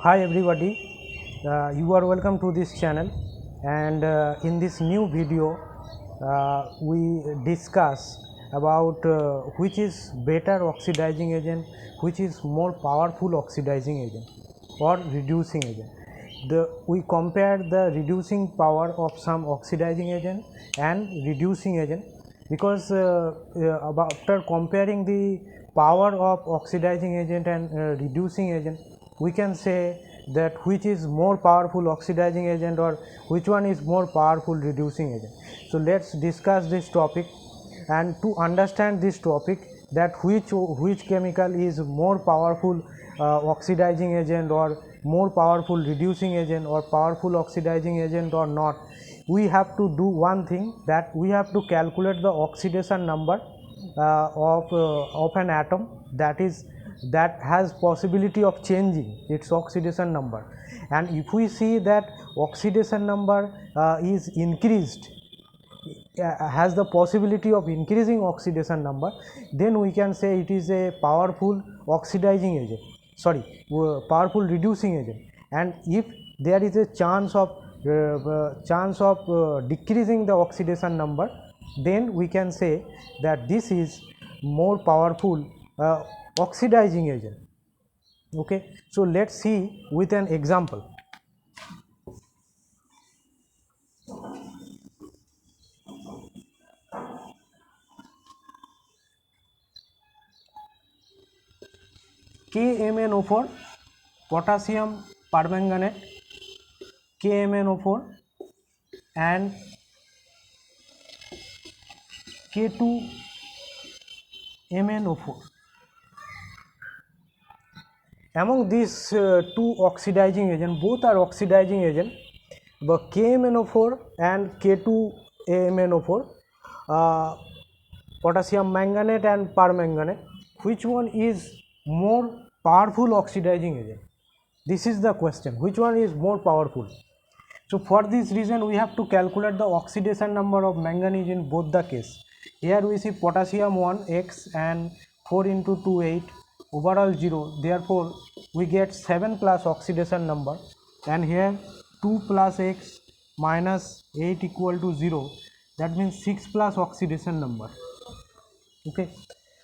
Hi everybody, you are welcome to this channel, and in this new video we discuss about which is better oxidizing agent, which is more powerful oxidizing agent or reducing agent. We compare the reducing power of some oxidizing agent and reducing agent, because after comparing the power of oxidizing agent and reducing agent, we can say that which is more powerful oxidizing agent or which one is more powerful reducing agent. So let's discuss this topic, and to understand this topic, that which chemical is more powerful oxidizing agent or more powerful reducing agent or powerful oxidizing agent or not, we have to do one thing, that we have to calculate the oxidation number of an atom that has possibility of changing its oxidation number. And if we see that oxidation number is increased, has the possibility of increasing oxidation number, then we can say it is a powerful oxidizing agent, powerful reducing agent. And if there is a chance of decreasing the oxidation number, then we can say that this is more powerful oxidizing agent. Okay, so let's see with an example. KMnO4, potassium permanganate, KMnO4 and K2MnO4. Among these two oxidizing agents, both are oxidizing agent, but KMnO4 and K2MnO4, potassium manganate and permanganate, which one is more powerful oxidizing agent? This is the question, which one is more powerful? So for this reason we have to calculate the oxidation number of manganese in both the case. Here we see potassium 1 x and 4 into 2 8, overall 0, therefore we get 7 plus oxidation number, and here 2 plus x minus 8 equal to 0, that means 6 plus oxidation number. Okay,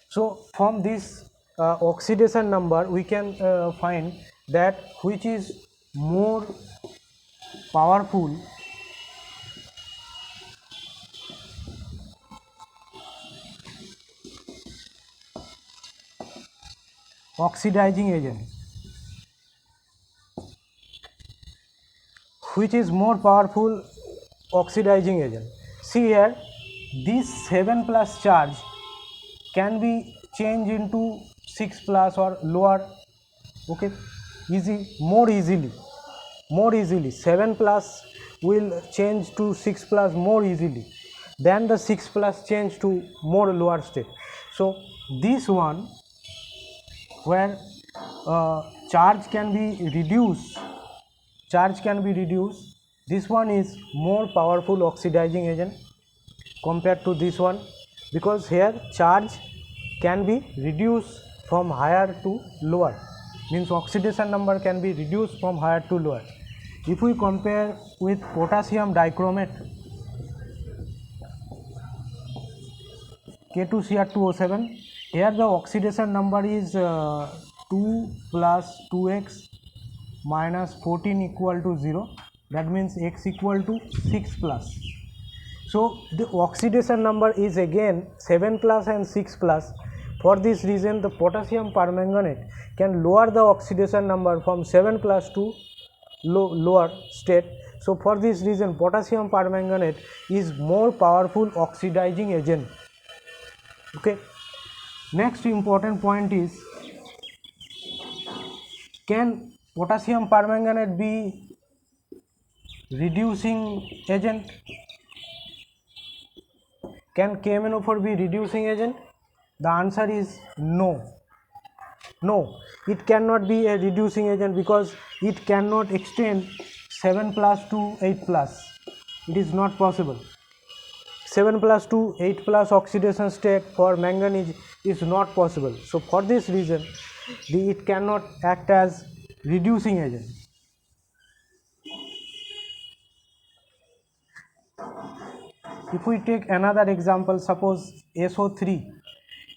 so from this oxidation number we can find that which is more powerful oxidizing agent, which is more powerful oxidizing agent. See here, this 7 plus charge can be changed into 6 plus or lower. Okay, more easily 7 plus will change to 6 plus more easily than the 6 plus change to more lower state. So this one, where charge can be reduced, this one is more powerful oxidizing agent compared to this one, because here charge can be reduced from higher to lower, means oxidation number can be reduced from higher to lower. If we compare with potassium dichromate, K2Cr2O7, here the oxidation number is 2 plus 2x minus 14 equal to 0, that means x equal to 6 plus. So the oxidation number is again 7 plus and 6 plus. For this reason the potassium permanganate can lower the oxidation number from 7 plus to lower state. So for this reason potassium permanganate is more powerful oxidizing agent. Okay, next important point is, can potassium permanganate be reducing agent? Can KMnO4 be reducing agent? The answer is no. No, it cannot be a reducing agent, because it cannot extend 7 plus to 8 plus. It is not possible. 7 plus to 8 plus oxidation state for manganese is not possible. So for this reason it cannot act as reducing agent. If we take another example, suppose SO3,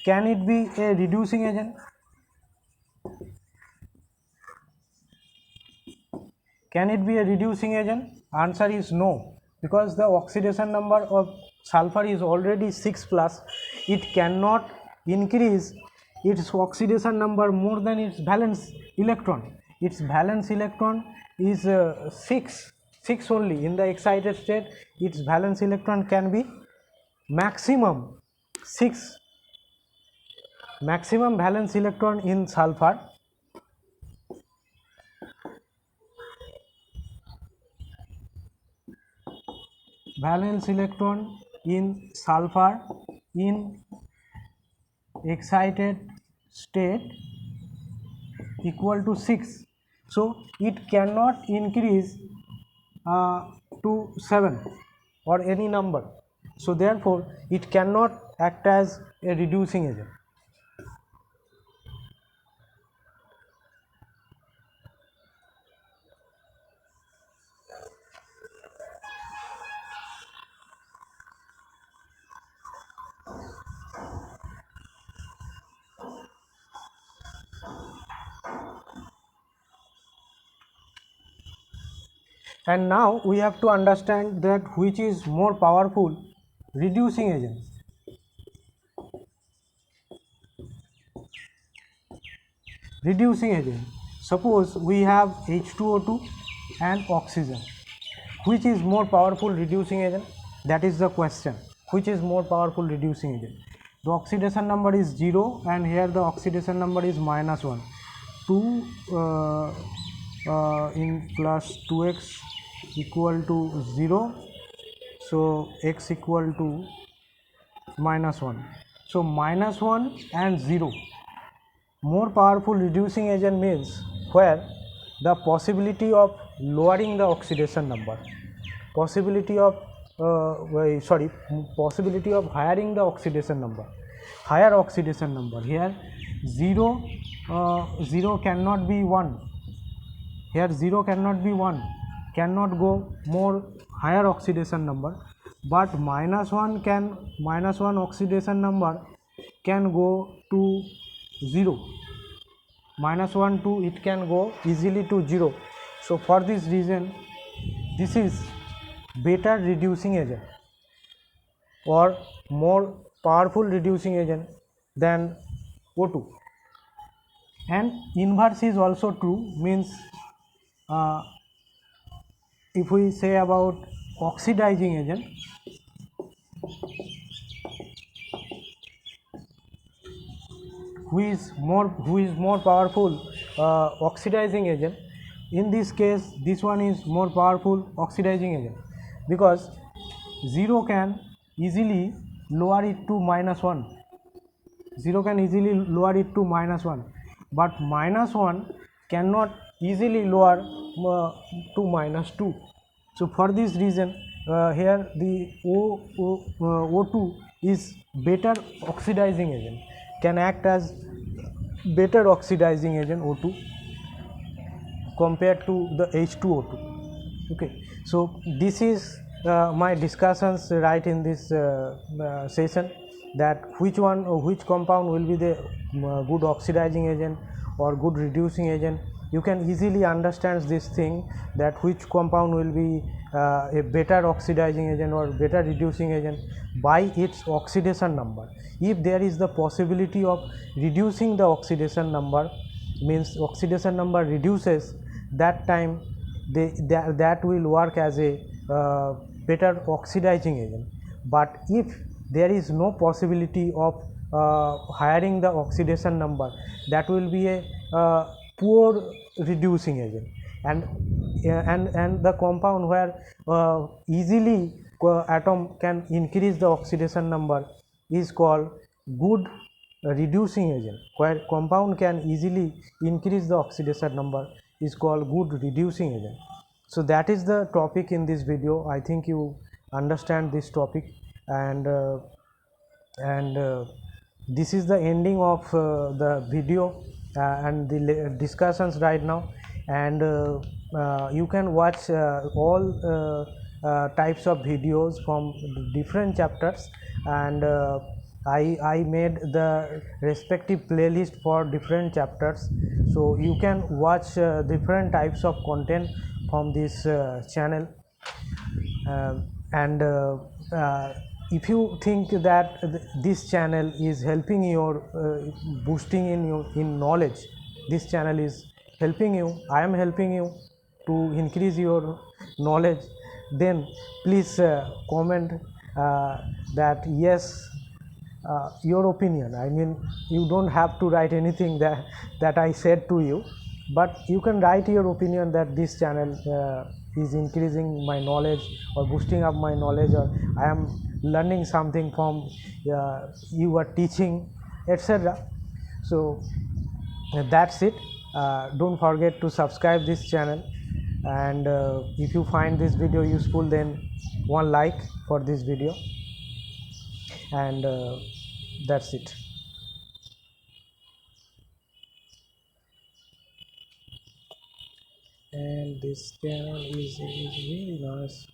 can it be a reducing agent? Can it be a reducing agent? Answer is no, because the oxidation number of sulfur is already 6 plus. It cannot increase its oxidation number more than its valence electron. Its valence electron is 6 only. In the excited state, its valence electron can be maximum 6. Maximum valence electron in sulfur in excited state equal to 6. So it cannot increase to 7 or any number. So therefore it cannot act as a reducing agent. And now we have to understand that which is more powerful reducing agent. Reducing agent. Suppose we have H2O2 and oxygen. Which is more powerful reducing agent? That is the question. Which is more powerful reducing agent? The oxidation number is 0 and here the oxidation number is -1. 2 in plus 2x equal to 0. So x equal to -1. So -1 and 0. More powerful reducing agent means where the possibility of lowering the oxidation number, possibility of hiring the oxidation number, higher oxidation number. Here 0 cannot be 1. Here 0 cannot be 1, cannot go more higher oxidation number, but -1 oxidation number can go to 0. -1 to it can go easily to 0. So for this reason this is better reducing agent or more powerful reducing agent than O2. And inverse is also true, means if we say about oxidizing agent, who is more powerful oxidizing agent. In this case this one is more powerful oxidizing agent, because 0 can easily lower it to -1. 0 can easily lower it to -1, but -1 cannot easily lower to -2. So for this reason here the O2 is better oxidizing agent, can act as better oxidizing agent O2 compared to the H2O2. Okay, so this is my discussions right in this session, that which compound will be the good oxidizing agent or good reducing agent. You can easily understand this thing, that which compound will be a better oxidizing agent or better reducing agent by its oxidation number. If there is the possibility of reducing the oxidation number, means oxidation number reduces, that time that will work as a better oxidizing agent. But if there is no possibility of hiring the oxidation number, that will be a poor reducing agent. And the compound where easily atom can increase the oxidation number is called good reducing agent. Where compound can easily increase the oxidation number is called good reducing agent. So that is the topic in this video. I think you understand this topic, and this is the ending of the video and the discussions right now. and you can watch all types of videos from different chapters, and I made the respective playlist for different chapters, so you can watch different types of content from this channel. And if you think that this channel is helping your boosting in your in knowledge, this channel is helping you, I am helping you to increase your knowledge, then please comment that yes, your opinion. I mean, you don't have to write anything that I said to you, but you can write your opinion that this channel is increasing my knowledge or boosting up my knowledge, or I am learning something from you are teaching, etc. So that's it. Don't forget to subscribe this channel, and if you find this video useful, then one like for this video, and that's it. And this channel is really nice.